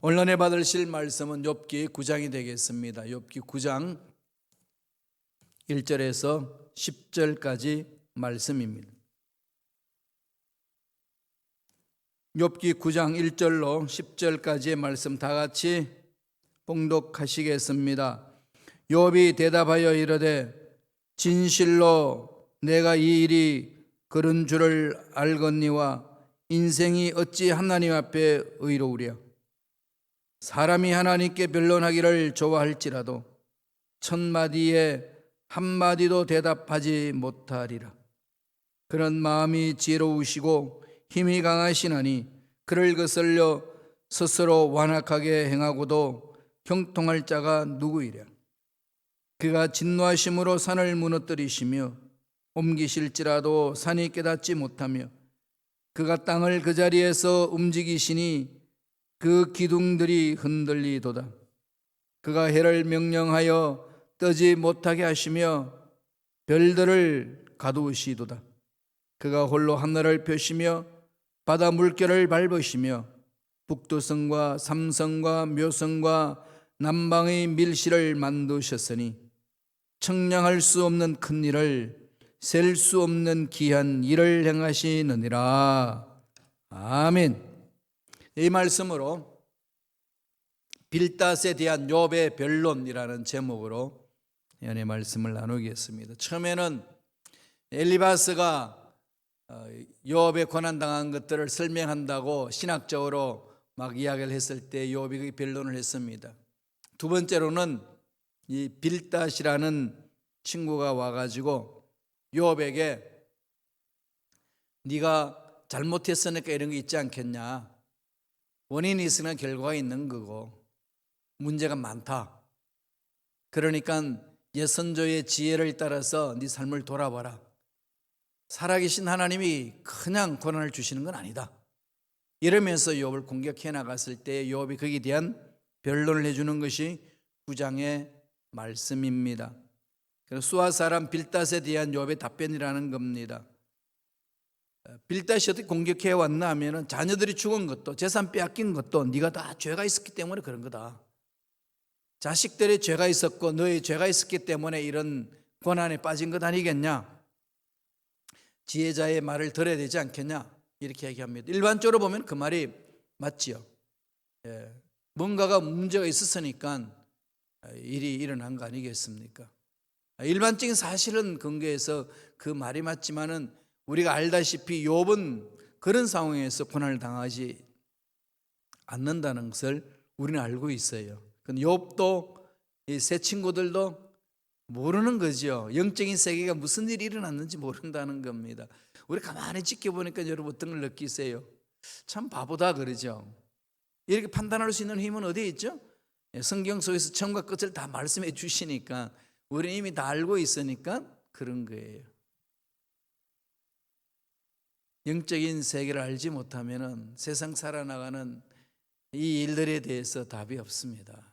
오늘 은혜 받으실 말씀은 욥기 9장이 되겠습니다. 욥기 9장 1절에서 10절까지 말씀입니다. 욥기 9장 1절로 10절까지의 말씀 다 같이 봉독하시겠습니다. 욥이 대답하여 이르되 진실로 내가 이 일이 그런 줄을 알거니와 인생이 어찌 하나님 앞에 의로우랴. 사람이 하나님께 변론하기를 좋아할지라도 천마디에 한마디도 대답하지 못하리라. 그런 마음이 지혜로우시고 힘이 강하시나니 그를 거슬려 스스로 완악하게 행하고도 형통할 자가 누구이랴. 그가 진노하심으로 산을 무너뜨리시며 옮기실지라도 산이 깨닫지 못하며 그가 땅을 그 자리에서 움직이시니 그 기둥들이 흔들리도다. 그가 해를 명령하여 뜨지 못하게 하시며 별들을 가두시도다. 그가 홀로 하늘을 펴시며 바다 물결을 밟으시며 북두성과 삼성과 묘성과 남방의 밀실을 만드셨으니 청량할 수 없는 큰 일을 셀 수 없는 귀한 일을 행하시느니라. 아멘. 이 말씀으로 빌닷에 대한 욥의 변론이라는 제목으로 연의 말씀을 나누겠습니다. 처음에는 엘리바스가 욥에 고난당한 것들을 설명한다고 신학적으로 막 이야기를 했을 때 욥이 변론을 했습니다. 두 번째로는 이 빌닷이라는 친구가 와가지고 욥에게 네가 잘못했으니까 이런 게 있지 않겠냐, 원인이 있으나 결과가 있는 거고 문제가 많다. 그러니까 예선조의 지혜를 따라서 네 삶을 돌아봐라. 살아계신 하나님이 그냥 고난을 주시는 건 아니다. 이러면서 욥을 공격해 나갔을 때 욥이 거기에 대한 변론을 해주는 것이 9장의 말씀입니다. 그래서 수아 사람 빌닷에 대한 욥의 답변이라는 겁니다. 빌닷이 어떻게 공격해 왔나 하면 자녀들이 죽은 것도 재산 빼앗긴 것도 네가 다 죄가 있었기 때문에 그런 거다. 자식들의 죄가 있었고 너의 죄가 있었기 때문에 이런 고난에 빠진 것 아니겠냐. 지혜자의 말을 들어야 되지 않겠냐, 이렇게 얘기합니다. 일반적으로 보면 그 말이 맞지요. 뭔가가 문제가 있었으니까 일이 일어난 거 아니겠습니까? 일반적인 사실은 근거해서 그 말이 맞지만은 우리가 알다시피 욥은 그런 상황에서 고난을 당하지 않는다는 것을 우리는 알고 있어요. 근데 욥도 이 세 친구들도 모르는 거죠. 영적인 세계가 무슨 일이 일어났는지 모른다는 겁니다. 우리 가만히 지켜보니까 여러분 어떤 걸 느끼세요? 참 바보다 그러죠. 이렇게 판단할 수 있는 힘은 어디에 있죠? 성경 속에서 처음과 끝을 다 말씀해 주시니까 우리는 이미 다 알고 있으니까 그런 거예요. 영적인 세계를 알지 못하면 세상 살아나가는 이 일들에 대해서 답이 없습니다.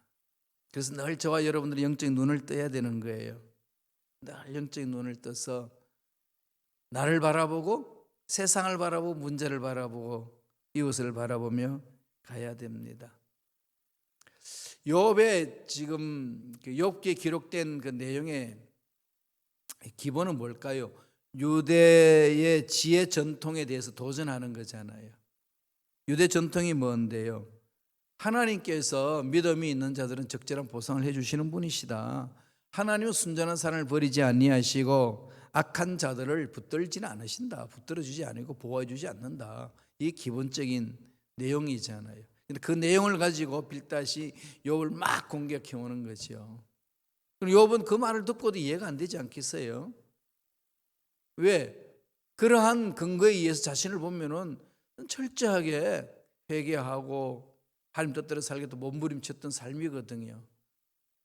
그래서 늘 저와 여러분들이 영적인 눈을 떠야 되는 거예요. 늘 영적인 눈을 떠서 나를 바라보고 세상을 바라보고 문제를 바라보고 이웃을 바라보며 가야 됩니다. 욥의 지금 욥기에 기록된 그 내용의 기본은 뭘까요? 유대의 지혜 전통에 대해서 도전하는 거잖아요. 유대 전통이 뭔데요? 하나님께서 믿음이 있는 자들은 적절한 보상을 해주시는 분이시다. 하나님은 순전한 사람을 버리지 아니하시고 악한 자들을 붙들지는 않으신다. 붙들어주지 않고 보호해주지 않는다. 이게 기본적인 내용이잖아요. 근데 그 내용을 가지고 빌닷이 욥을 막 공격해 오는 거죠. 그럼 욥은 그 말을 듣고도 이해가 안 되지 않겠어요? 왜? 그러한 근거에 의해서 자신을 보면은 철저하게 회개하고 하나님 뜻대로 살겠다 몸부림쳤던 삶이거든요.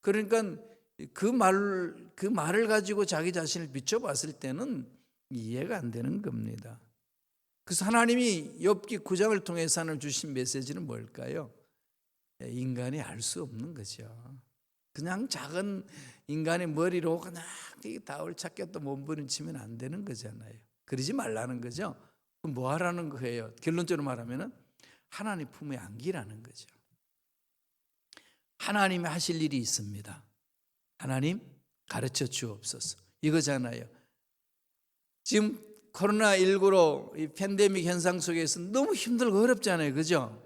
그러니까 그 말을 가지고 자기 자신을 비춰봤을 때는 이해가 안 되는 겁니다. 그래서 하나님이 욥기 9장을 통해서 하나님 주신 메시지는 뭘까요? 인간이 알 수 없는 거죠. 그냥 작은 인간의 머리로 그냥 다울 찾겠다 몸부림치면 안 되는 거잖아요. 그러지 말라는 거죠. 그럼 뭐 하라는 거예요? 결론적으로 말하면 하나님 품에 안기라는 거죠. 하나님이 하실 일이 있습니다. 하나님 가르쳐 주옵소서. 이거잖아요. 지금 코로나19로 이 팬데믹 현상 속에서 너무 힘들고 어렵잖아요. 그죠?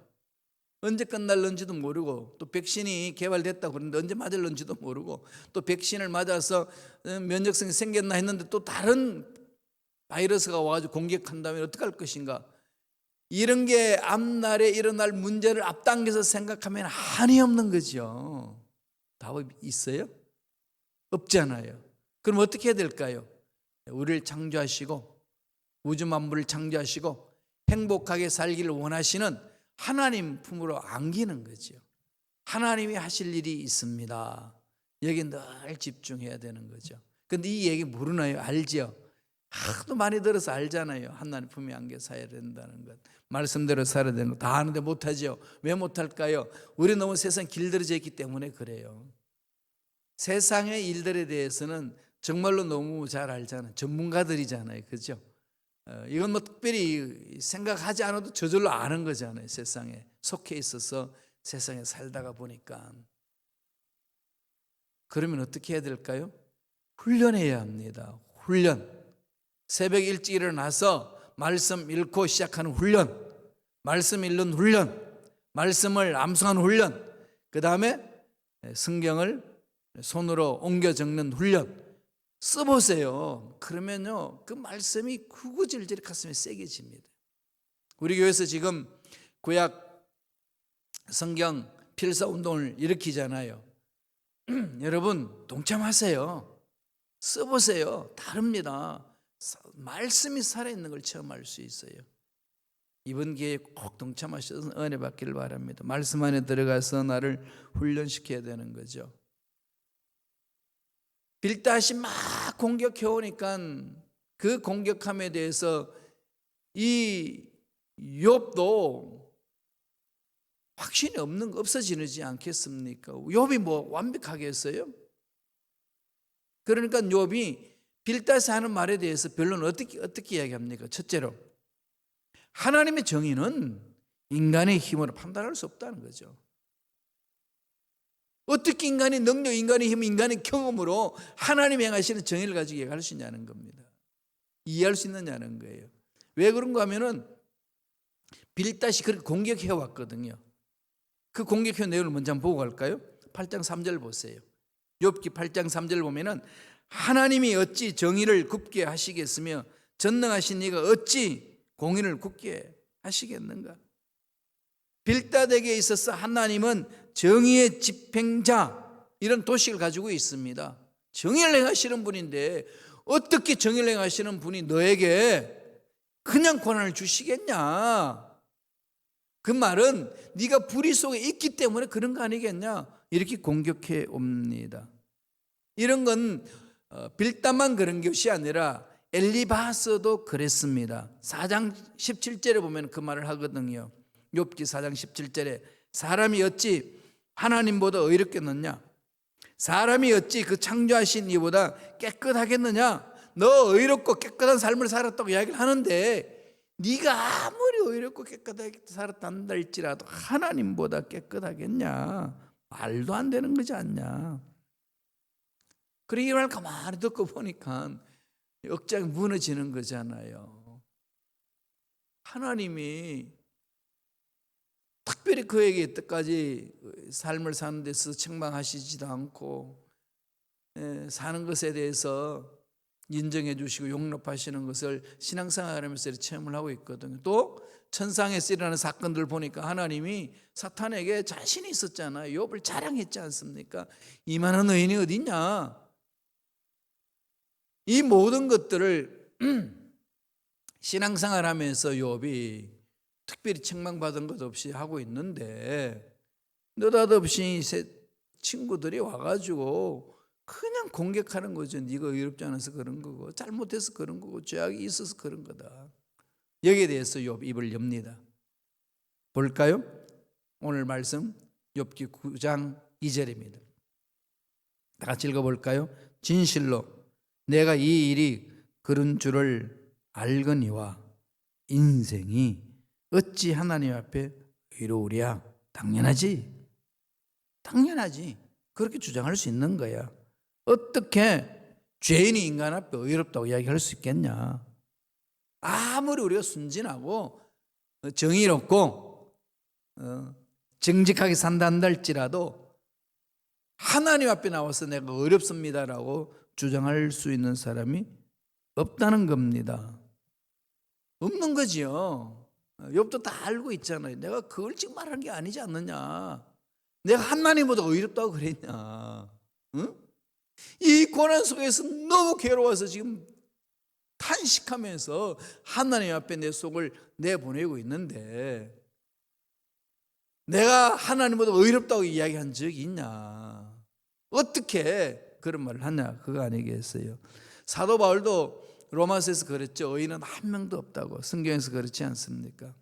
언제 끝날는지도 모르고, 또 백신이 개발됐다고 그러는데 언제 맞을는지도 모르고, 또 백신을 맞아서 면역성이 생겼나 했는데 또 다른 바이러스가 와가지고 공격한다면 어떡할 것인가. 이런 게 앞날에 일어날 문제를 앞당겨서 생각하면 한이 없는 거죠. 답이 있어요? 없잖아요. 그럼 어떻게 해야 될까요? 우리를 창조하시고 우주 만물을 창조하시고 행복하게 살기를 원하시는 하나님 품으로 안기는 거죠. 하나님이 하실 일이 있습니다. 여기 늘 집중해야 되는 거죠. 근데 이 얘기 모르나요? 알죠? 하도 많이 들어서 알잖아요. 하나님 품에 안겨 살아야 된다는 것, 말씀대로 살아야 되는 것 다 아는데 못하죠. 왜 못할까요? 우리 너무 세상 길들여져 있기 때문에 그래요. 세상의 일들에 대해서는 정말로 너무 잘 알잖아요. 전문가들이잖아요. 그죠? 이건 뭐 특별히 생각하지 않아도 저절로 아는 거잖아요. 세상에 속해 있어서 세상에 살다가 보니까. 그러면 어떻게 해야 될까요? 훈련해야 합니다. 훈련. 새벽 일찍 일어나서 말씀 읽고 시작하는 훈련, 말씀 읽는 훈련, 말씀을 암송하는 훈련, 그 다음에 성경을 손으로 옮겨 적는 훈련 써보세요. 그러면요, 그 말씀이 구구절절 가슴에 새겨집니다. 우리 교회에서 지금 구약 성경 필사 운동을 일으키잖아요. 여러분 동참하세요. 써보세요. 다릅니다. 말씀이 살아있는 걸 체험할 수 있어요. 이번 기회에 꼭 동참하셔서 은혜 받기를 바랍니다. 말씀 안에 들어가서 나를 훈련시켜야 되는 거죠. 빌닷이 막 공격해 오니까 그 공격함에 대해서 이 욥도 확신이 없어지지 않겠습니까? 욥이 뭐 완벽하겠어요? 그러니까 욥이 빌닷이 하는 말에 대해서 변론은 어떻게 이야기합니까? 첫째로 하나님의 정의는 인간의 힘으로 판단할 수 없다는 거죠. 어떻게 인간의 능력, 인간의 힘, 인간의 경험으로 하나님이 행하시는 정의를 가지고 얘기할 수 있냐는 겁니다. 이해할 수 있느냐는 거예요. 왜 그런가 하면은 빌닷이 그렇게 공격해 왔거든요. 그 공격해 내용을 먼저 한번 보고 갈까요? 8장 3절 보세요. 욥기 8장 3절 보면은 하나님이 어찌 정의를 굽게 하시겠으며 전능하신 이가 어찌 공의를 굽게 하시겠는가? 빌닷에게 있어서 하나님은 정의의 집행자, 이런 도식을 가지고 있습니다. 정의를 행하시는 분인데 어떻게 정의를 행하시는 분이 너에게 그냥 권한을 주시겠냐? 그 말은 네가 불의 속에 있기 때문에 그런 거 아니겠냐? 이렇게 공격해 옵니다. 이런 건 빌닷만 그런 것이 아니라 엘리바스도 그랬습니다. 4장 17절에 보면 그 말을 하거든요. 욥기 4장 17절에 사람이 어찌 하나님보다 의롭겠느냐? 사람이 어찌 그 창조하신 이보다 깨끗하겠느냐? 너 의롭고 깨끗한 삶을 살았다고 이야기를 하는데 네가 아무리 의롭고 깨끗하게 살았단다 할지라도 하나님보다 깨끗하겠냐? 말도 안 되는 거지 않냐? 그러기 이 말 가만히 듣고 보니까 억장이 무너지는 거잖아요. 하나님이 특별히 그에게 이때까지 삶을 사는 데서 책망하시지도 않고 사는 것에 대해서 인정해 주시고 용납하시는 것을 신앙생활하면서 체험을 하고 있거든요. 또 천상에서 일어나는 사건들 보니까 하나님이 사탄에게 자신이 있었잖아요. 욥을 자랑했지 않습니까? 이만한 의인이 어디 있냐? 이 모든 것들을 신앙생활하면서 욥이 특별히 책망받은 것 없이 하고 있는데 느닷없이 친구들이 와가지고 그냥 공격하는 거죠. 네가 의롭지 않아서 그런 거고 잘못해서 그런 거고 죄악이 있어서 그런 거다. 여기에 대해서 욥 입을 엽니다. 볼까요? 오늘 말씀 욥기 9장 2절입니다. 다 같이 읽어볼까요? 진실로 내가 이 일이 그런 줄을 알거니와 인생이 어찌 하나님 앞에 의로우랴? 당연하지. 당연하지. 그렇게 주장할 수 있는 거야. 어떻게 죄인이 인간 앞에 의롭다고 이야기할 수 있겠냐. 아무리 우리가 순진하고 정의롭고 정직하게 산다 한다 할지라도 하나님 앞에 나와서 내가 어렵습니다라고 주장할 수 있는 사람이 없다는 겁니다. 없는 거지요. 욥도 다 알고 있잖아요. 내가 그걸 지금 말하는 게 아니지 않느냐. 내가 하나님보다 의롭다고 그랬냐. 응? 이 고난 속에서 너무 괴로워서 지금 탄식하면서 하나님 앞에 내 속을 내보내고 있는데 내가 하나님보다 의롭다고 이야기한 적이 있냐. 어떻게 그런 말을 하냐. 그거 아니겠어요. 사도 바울도 로마서에서 그랬죠. 의인은 한 명도 없다고. 성경에서 그렇지 않습니까?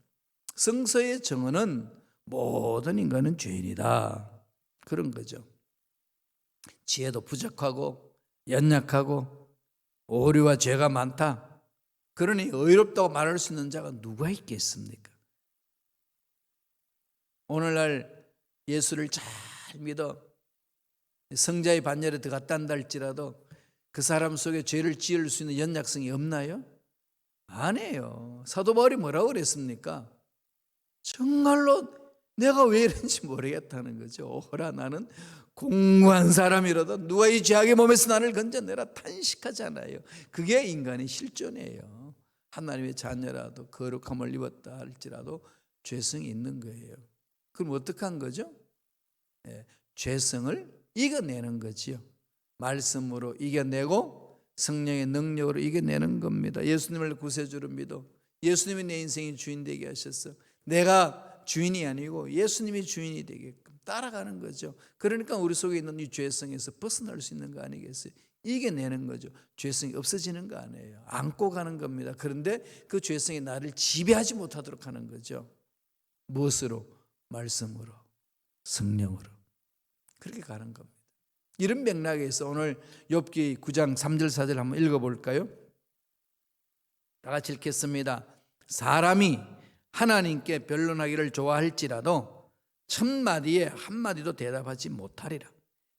성서의 정언은 모든 인간은 죄인이다. 그런 거죠. 지혜도 부족하고 연약하고 오류와 죄가 많다. 그러니 의롭다고 말할 수 있는 자가 누가 있겠습니까? 오늘날 예수를 잘 믿어 성자의 반열에 들어갔다 한다 할지라도 그 사람 속에 죄를 지을 수 있는 연약성이 없나요? 아니에요. 사도 바울이 뭐라고 그랬습니까? 정말로 내가 왜 이런지 모르겠다는 거죠. 오호라 나는 공고한 사람이라도 누가 이 죄악의 몸에서 나를 건져내라 탄식하잖아요. 그게 인간의 실존이에요. 하나님의 자녀라도 거룩함을 입었다 할지라도 죄성이 있는 거예요. 그럼 어떻게 한 거죠? 죄성을 이겨내는 거지요. 말씀으로 이겨내고 성령의 능력으로 이겨내는 겁니다. 예수님을 구세주로 믿어 예수님이 내 인생의 주인 되게 하셨어. 내가 주인이 아니고 예수님이 주인이 되게끔 따라가는 거죠. 그러니까 우리 속에 있는 이 죄성에서 벗어날 수 있는 거 아니겠어요? 이겨내는 거죠. 죄성이 없어지는 거 아니에요. 안고 가는 겁니다. 그런데 그 죄성이 나를 지배하지 못하도록 하는 거죠. 무엇으로? 말씀으로, 성령으로. 그렇게 가는 겁니다. 이런 맥락에서 오늘 욥기 9장 3절 4절 한번 읽어볼까요? 다 같이 읽겠습니다. 사람이 하나님께 변론하기를 좋아할지라도 천마디에 한마디도 대답하지 못하리라.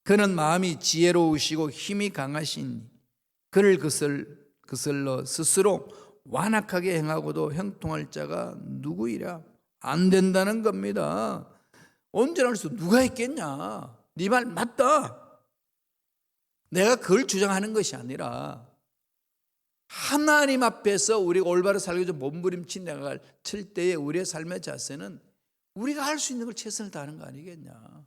그는 마음이 지혜로우시고 힘이 강하시니 그를 그슬러 스스로 완악하게 행하고도 형통할 자가 누구이랴. 안 된다는 겁니다. 온전할 수 누가 있겠냐. 네 말 맞다. 내가 그걸 주장하는 것이 아니라 하나님 앞에서 우리가 올바로 살기 위해서 몸부림칠 때의 우리의 삶의 자세는 우리가 할 수 있는 걸 최선을 다하는 거 아니겠냐.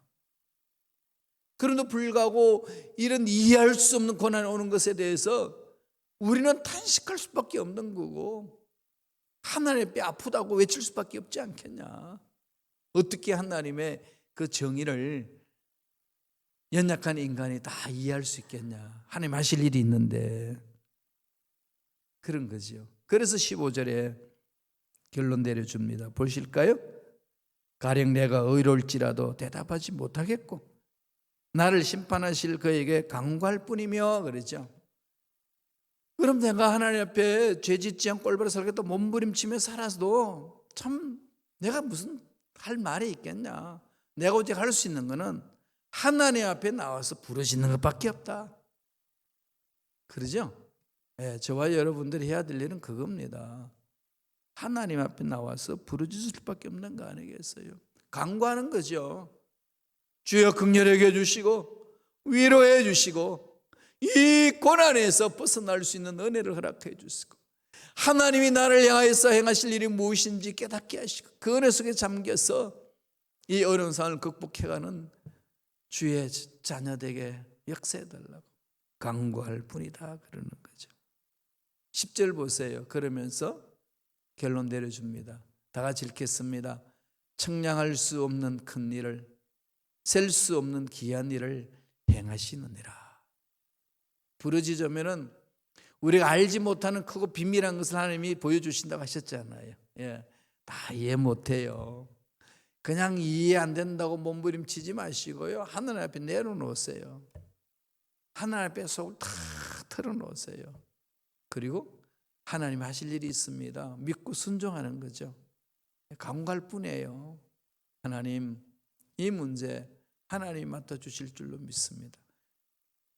그럼에도 불구하고 이런 이해할 수 없는 고난이 오는 것에 대해서 우리는 탄식할 수밖에 없는 거고 하나님 앞에 아프다고 외칠 수밖에 없지 않겠냐. 어떻게 하나님의 그 정의를 연약한 인간이 다 이해할 수 있겠냐. 하나님 하실 일이 있는데 그런 거죠. 그래서 15절에 결론 내려줍니다. 보실까요? 가령 내가 의로울지라도 대답하지 못하겠고 나를 심판하실 그에게 간구할 뿐이며 그러죠. 그럼 내가 하나님 앞에 죄 짓지 않고 올바로 살겠다 몸부림치며 살아도 참 내가 무슨 할 말이 있겠냐. 내가 오직 할 수 있는 거는 하나님 앞에 나와서 부르짖는 것밖에 없다. 그러죠? 네, 저와 여러분들이 해야 될 일은 그겁니다. 하나님 앞에 나와서 부르짖을 수밖에 없는 거 아니겠어요? 간구하는 거죠. 주여 긍휼하게 해주시고 위로해 주시고 이 고난에서 벗어날 수 있는 은혜를 허락해 주시고 하나님이 나를 향하여서 행하실 일이 무엇인지 깨닫게 하시고 그 은혜 속에 잠겨서 이 어려운 상황을 극복해가는 주의 자녀되게 역사해달라고 간구할 뿐이다 그러는 거죠. 10절 보세요. 그러면서 결론 내려줍니다. 다 같이 읽겠습니다. 청량할 수 없는 큰 일을 셀 수 없는 귀한 일을 행하시느니라. 부르짖으면은 우리가 알지 못하는 크고 비밀한 것을 하나님이 보여주신다고 하셨잖아요. 예, 다 이해 못해요. 그냥 이해 안 된다고 몸부림치지 마시고요. 하나님 앞에 내려놓으세요. 하나님 앞에 속을 다 털어놓으세요. 그리고 하나님 하실 일이 있습니다. 믿고 순종하는 거죠. 간구할 뿐이에요. 하나님 이 문제 하나님이 맡아주실 줄로 믿습니다.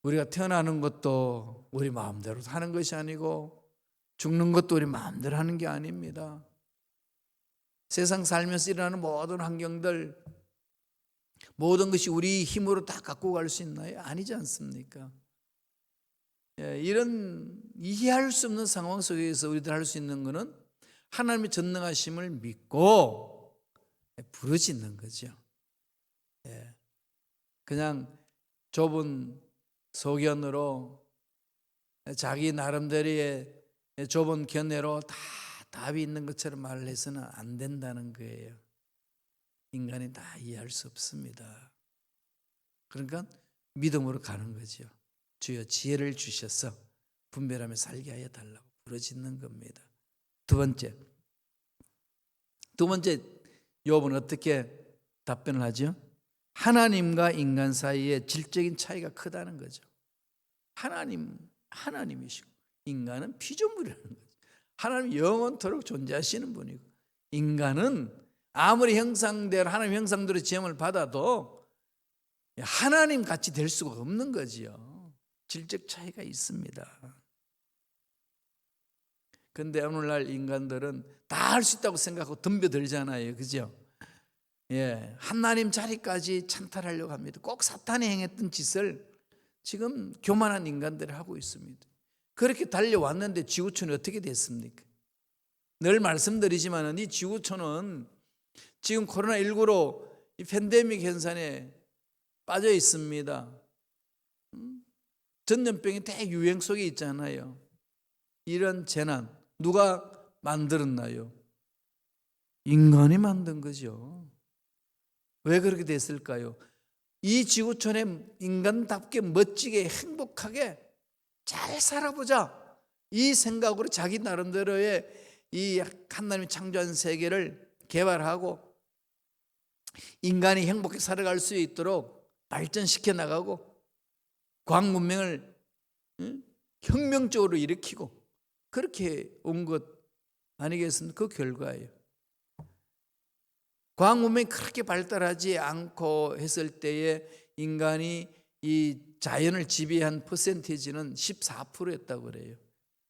우리가 태어나는 것도 우리 마음대로 하는 것이 아니고 죽는 것도 우리 마음대로 하는 게 아닙니다. 세상 살면서 일어나는 모든 환경들, 모든 것이 우리 힘으로 다 갖고 갈 수 있나요? 아니지 않습니까? 이런 이해할 수 없는 상황 속에서 우리들 할 수 있는 것은 하나님의 전능하심을 믿고 부르짖는 거죠. 그냥 좁은 소견으로 자기 나름대로의 좁은 견해로 다 답이 있는 것처럼 말을 해서는 안 된다는 거예요. 인간이 다 이해할 수 없습니다. 그러니까 믿음으로 가는 거죠. 주여 지혜를 주셔서 분별하며 살게 하여 달라고 부르짖는 겁니다. 두 번째 욥은 어떻게 답변을 하죠? 하나님과 인간 사이에 질적인 차이가 크다는 거죠. 하나님이시고 인간은 피조물이라는 거죠. 하나님 영원토록 존재하시는 분이고 인간은 아무리 형상대로 하나님 형상대로 지음을 받아도 하나님 같이 될 수가 없는 거지요. 질적 차이가 있습니다. 그런데 오늘날 인간들은 다 할 수 있다고 생각하고 덤벼들잖아요. 그죠? 하나님 자리까지 찬탈하려고 합니다. 꼭 사탄이 행했던 짓을 지금 교만한 인간들이 하고 있습니다. 그렇게 달려왔는데 지구촌이 어떻게 됐습니까? 늘 말씀드리지만 이 지구촌은 지금 코로나19로 이 팬데믹 현상에 빠져 있습니다. 전염병이 대유행 속에 있잖아요. 이런 재난 누가 만들었나요? 인간이 만든 거죠. 왜 그렇게 됐을까요? 이 지구촌에 인간답게 멋지게 행복하게 잘 살아보자 이 생각으로 자기 나름대로의 이 하나님이 창조한 세계를 개발하고 인간이 행복하게 살아갈 수 있도록 발전시켜 나가고 과학 문명을 혁명적으로 일으키고 그렇게 온 것 아니겠습니까? 그 결과예요. 과학 문명이 그렇게 발달하지 않고 했을 때에 인간이 이 자연을 지배한 퍼센티지는 14%였다고 그래요.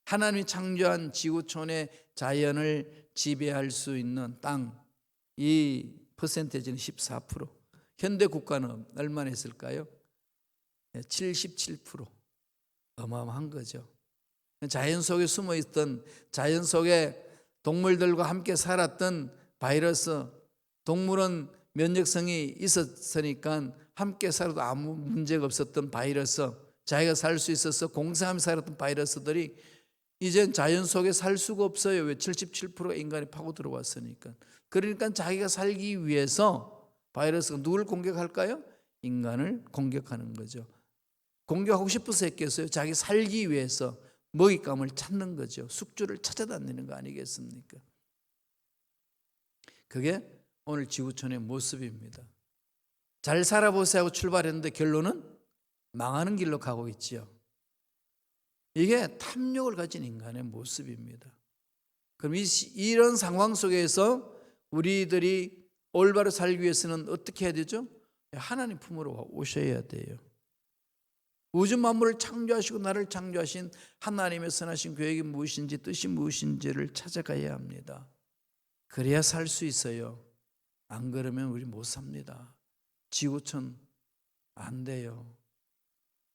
하나님이 창조한 지구촌의 자연을 지배할 수 있는 땅, 이 퍼센티지는 14%. 현대 국가는 얼마나 했을까요? 77%. 어마어마한 거죠. 자연 속에 숨어 있던, 자연 속에 동물들과 함께 살았던 바이러스, 동물은 면역성이 있었으니까 함께 살아도 아무 문제가 없었던 바이러스, 자기가 살 수 있어서 공생하며 살았던 바이러스들이 이젠 자연 속에 살 수가 없어요. 왜? 77%가 인간이 파고 들어왔으니까. 그러니까 자기가 살기 위해서 바이러스가 누굴 공격할까요? 인간을 공격하는 거죠. 공격하고 싶어서 했겠어요? 자기 살기 위해서 먹잇감을 찾는 거죠. 숙주를 찾아다니는 거 아니겠습니까? 그게 오늘 지구촌의 모습입니다. 잘 살아보세요 하고 출발했는데 결론은 망하는 길로 가고 있죠. 이게 탐욕을 가진 인간의 모습입니다. 그럼 이런 상황 속에서 우리들이 올바로 살기 위해서는 어떻게 해야 되죠? 하나님 품으로 오셔야 돼요. 우주 만물을 창조하시고 나를 창조하신 하나님의 선하신 계획이 무엇인지 뜻이 무엇인지를 찾아가야 합니다. 그래야 살 수 있어요. 안 그러면 우리 못 삽니다. 지구촌 안 돼요.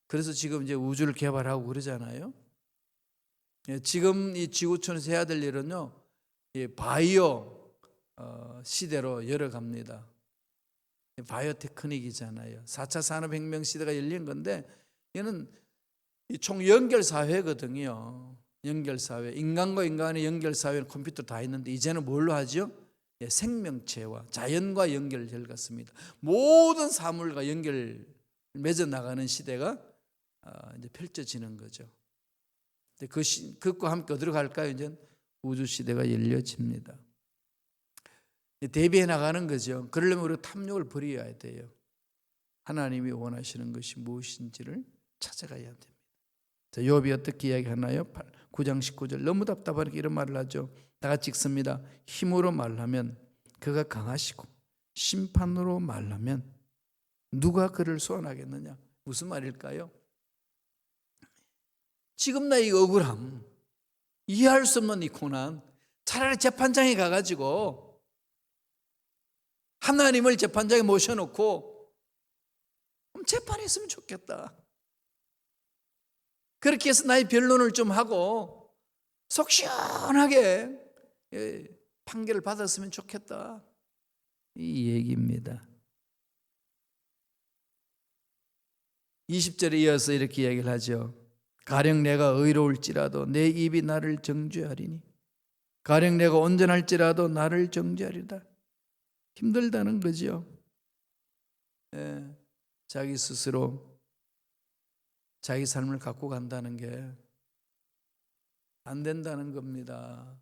그래서 지금 이제 우주를 개발하고 그러잖아요. 지금 이 지구촌에서 해야 될 일은요, 바이오 시대로 열어갑니다. 바이오 테크닉이잖아요. 4차 산업혁명 시대가 열린 건데 얘는 총 연결사회거든요. 연결사회. 인간과 인간의 연결사회는 컴퓨터 다 있는데 이제는 뭘로 하죠? 생명체와 자연과 연결될 같습니다. 모든 사물과 연결 맺어 나가는 시대가 이제 펼쳐지는 거죠. 그것과 함께 어디로 갈까요? 이제 우주 시대가 열려집니다. 대비해 나가는 거죠. 그러려면 우리가 탐욕을 버려야 돼요. 하나님이 원하시는 것이 무엇인지를 찾아가야 됩니다. 자, 욥이 어떻게 이야기하나요? 9장 19절. 너무 답답하니까 이런 말을 하죠. 다 같이 읽습니다. 힘으로 말하면 그가 강하시고 심판으로 말하면 누가 그를 소환하겠느냐? 무슨 말일까요? 지금 나 이 억울함, 이해할 수 없는 이 고난, 차라리 재판장에 가가지고 하나님을 재판장에 모셔놓고 재판했으면 좋겠다. 그렇게 해서 나의 변론을 좀 하고 속 시원하게 판결을 받았으면 좋겠다, 이 얘기입니다. 20절에 이어서 이렇게 이야기를 하죠. 가령 내가 의로울지라도 내 입이 나를 정죄하리니, 가령 내가 온전할지라도 나를 정죄하리다. 힘들다는 거죠. 자기 스스로 자기 삶을 갖고 간다는 게 안 된다는 겁니다.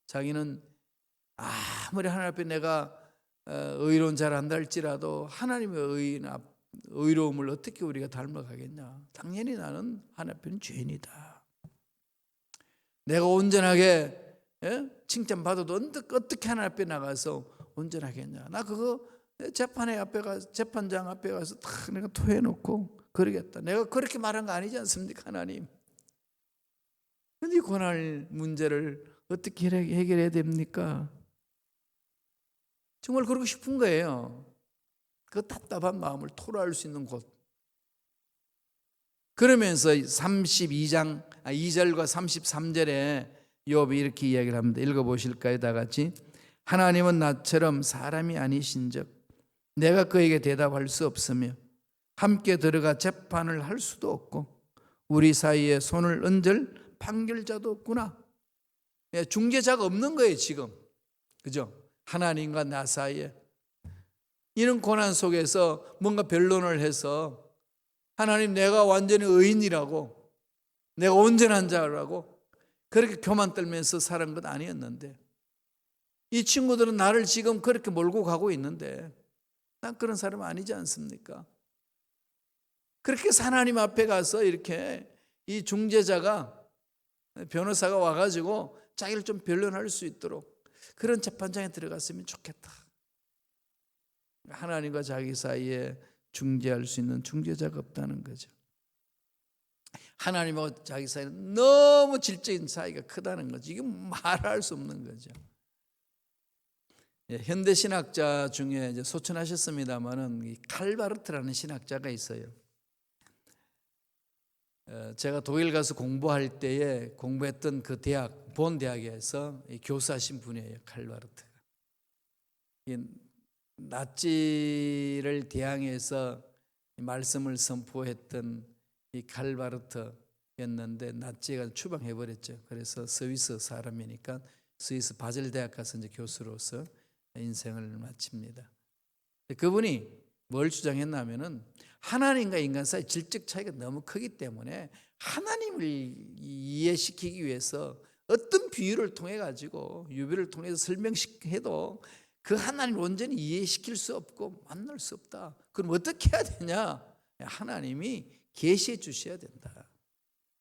자기는 아무리 하나님 앞에 내가 의로운 자를 한다 할지라도 하나님의 의로움을 어떻게 우리가 닮아가겠냐. 당연히 나는 하나님 앞에는 죄인이다. 내가 온전하게 칭찬받아도 어떻게 하나님 앞에 나가서 온전하겠냐. 나 그거 재판장 앞에 가서 다 내가 토해놓고 그러겠다. 내가 그렇게 말한 거 아니지 않습니까, 하나님? 근데 이 고난의 문제를 어떻게 해결해야 됩니까? 정말 그러고 싶은 거예요. 그 답답한 마음을 토로할 수 있는 곳. 그러면서 2절과 33절에 욥이 이렇게 이야기를 합니다. 읽어보실까요? 다 같이. 하나님은 나처럼 사람이 아니신즉 내가 그에게 대답할 수 없으며 함께 들어가 재판을 할 수도 없고 우리 사이에 손을 얹을 판결자도 없구나. 중재자가 없는 거예요, 지금. 그죠? 하나님과 나 사이에. 이런 고난 속에서 뭔가 변론을 해서 하나님, 내가 완전히 의인이라고, 내가 온전한 자라고 그렇게 교만 떨면서 살은 건 아니었는데, 이 친구들은 나를 지금 그렇게 몰고 가고 있는데 난 그런 사람 아니지 않습니까? 그렇게 해서 하나님 앞에 가서 이렇게 이 중재자가, 변호사가 와가지고 자기를 좀 변론할 수 있도록 그런 재판장에 들어갔으면 좋겠다. 하나님과 자기 사이에 중재할 수 있는 중재자가 없다는 거죠. 하나님하고 자기 사이는 너무 질적인 차이가 크다는 거죠. 이게 말할 수 없는 거죠. 현대 신학자 중에 이제 소천하셨습니다만은 칼바르트라는 신학자가 있어요. 제가 독일 가서 공부할 때에 공부했던 그 대학, 본 대학에서 교수하신 분이에요, 칼바르트가. 나치를 대항해서 말씀을 선포했던 이 칼바르트였는데 나치가 추방해버렸죠. 그래서 스위스 사람이니까 스위스 바젤 대학 가서 이제 교수로서 인생을 마칩니다. 그분이 뭘 주장했냐면은 하나님과 인간 사이 질적 차이가 너무 크기 때문에 하나님을 이해시키기 위해서 어떤 비유를 통해 가지고 유비를 통해서 설명해도 그 하나님을 온전히 이해시킬 수 없고 만날 수 없다. 그럼 어떻게 해야 되냐? 하나님이 계시해 주셔야 된다.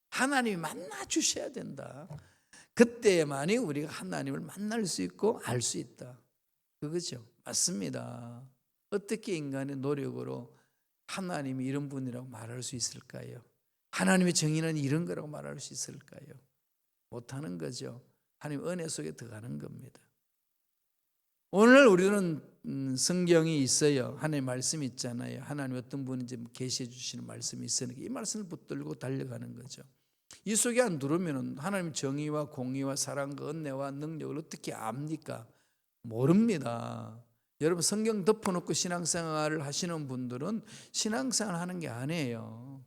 하나님이 만나 주셔야 된다. 그때만이 우리가 하나님을 만날 수 있고 알 수 있다. 그거죠. 맞습니다. 어떻게 인간의 노력으로 하나님이 이런 분이라고 말할 수 있을까요? 하나님의 정의는 이런 거라고 말할 수 있을까요? 못하는 거죠. 하나님 은혜 속에 들어가는 겁니다. 오늘 우리는 성경이 있어요. 하나님의 말씀이 있잖아요. 하나님 어떤 분인지 계시해 주시는 말씀이 있으니까 이 말씀을 붙들고 달려가는 거죠. 이 속에 안 들어오면 하나님 정의와 공의와 사랑과 은혜와 능력을 어떻게 압니까? 모릅니다. 여러분 성경 덮어놓고 신앙생활을 하시는 분들은 신앙생활 하는 게 아니에요.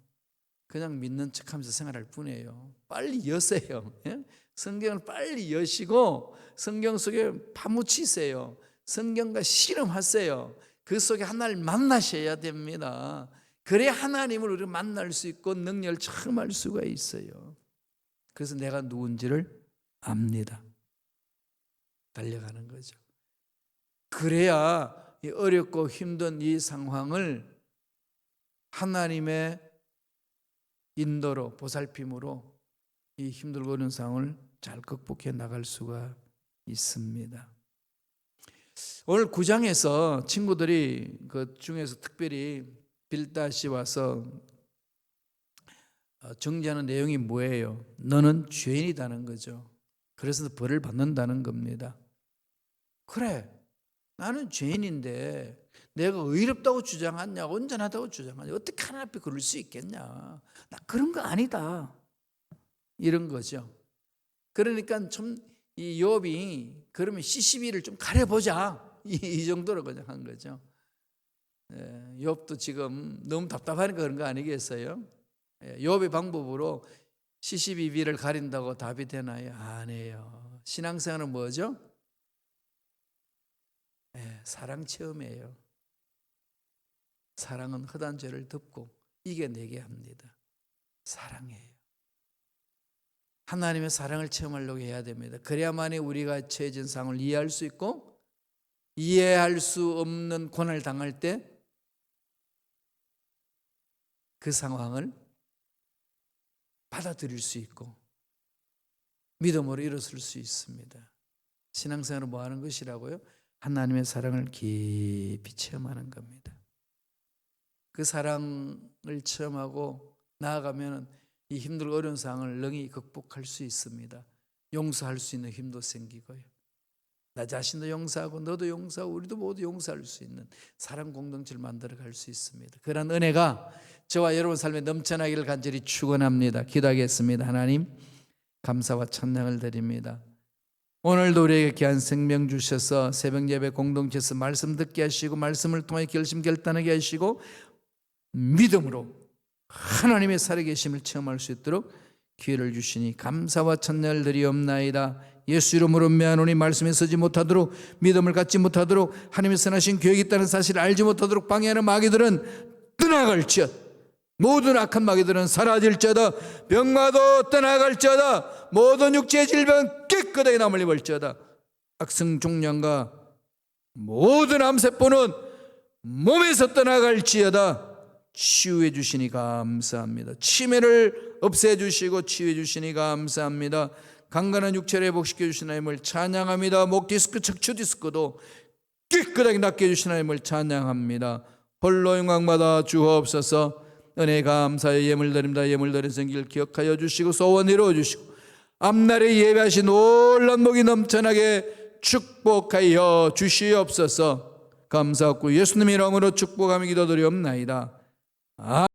그냥 믿는 척하면서 생활할 뿐이에요. 빨리 여세요. 성경을 빨리 여시고 성경 속에 파묻히세요. 성경과 씨름하세요. 그 속에 하나님을 만나셔야 됩니다. 그래야 하나님을 우리가 만날 수 있고 능력을 체험할 수가 있어요. 그래서 내가 누군지를 압니다. 달려가는 거죠. 그래야 이 어렵고 힘든 이 상황을 하나님의 인도로 보살핌으로 이 힘들고 어려운 상황을 잘 극복해 나갈 수가 있습니다. 오늘 9장에서 친구들이 그 중에서 특별히 빌닷이 와서 정죄하는 내용이 뭐예요? 너는 죄인이다는 거죠. 그래서 벌을 받는다는 겁니다. 그래, 나는 죄인인데 내가 의롭다고 주장하냐, 온전하다고 하냐, 어떻게 하나님 앞에 그럴 수 있겠냐? 나 그런 거 아니다. 이런 거죠. 그러니까 좀 이 욥이 그러면 시시비를 좀 가려보자, 이 정도로 그냥 한 거죠. 욥도 지금 너무 답답하니까 그런 거 아니겠어요? 욥의 방법으로 시시비비를 가린다고 답이 되나요? 아니에요. 신앙생활은 뭐죠? 사랑 체험이에요. 사랑은 허다한 죄를 덮고 이겨내게 합니다. 사랑이에요. 하나님의 사랑을 체험하려고 해야 됩니다. 그래야만이 우리가 처해진 상황을 이해할 수 있고, 이해할 수 없는 고난을 당할 때 그 상황을 받아들일 수 있고 믿음으로 일어설 수 있습니다. 신앙생활은 뭐 하는 것이라고요? 하나님의 사랑을 깊이 체험하는 겁니다. 그 사랑을 체험하고 나아가면 이 힘들고 어려운 상황을 능히 극복할 수 있습니다. 용서할 수 있는 힘도 생기고요. 나 자신도 용서하고 너도 용서하고 우리도 모두 용서할 수 있는 사랑 공동체를 만들어갈 수 있습니다. 그런 은혜가 저와 여러분 삶에 넘쳐나기를 간절히 축원합니다. 기도하겠습니다. 하나님, 감사와 찬양을 드립니다. 오늘도 우리에게 귀한 생명 주셔서 새벽 예배 공동체에서 말씀 듣게 하시고 말씀을 통해 결심 결단하게 하시고 믿음으로 하나님의 살아계심을 체험할 수 있도록 기회를 주시니 감사와 찬양을 드리옵나이다. 예수 이름으로 미안하니 말씀에 서지 못하도록, 믿음을 갖지 못하도록, 하나님의 선하신 계획이 있다는 사실을 알지 못하도록 방해하는 마귀들은 떠나갈지어다. 모든 악한 마귀들은 사라질지어다. 병마도 떠나갈지어다. 모든 육체의 질병은 깨끗하게 남을 입을지어다. 악성 종양과 모든 암세포는 몸에서 떠나갈지어다. 치유해 주시니 감사합니다. 치매를 없애 주시고 치유해 주시니 감사합니다. 강건한 육체를 회복시켜 주신 하나님을 찬양합니다. 목 디스크, 척추 디스크도 깨끗하게 낫게 해주신 하나님을 찬양합니다. 홀로 영광받아 주옵소서. 은혜 감사의 예물 드립니다. 예물 드린 성길 기억하여 주시고 소원 이루어 주시고 앞날에 예배하신 놀라운 복이 넘쳐나게 축복하여 주시옵소서. 감사하고 예수님 이름으로 축복하며 기도드리옵나이다.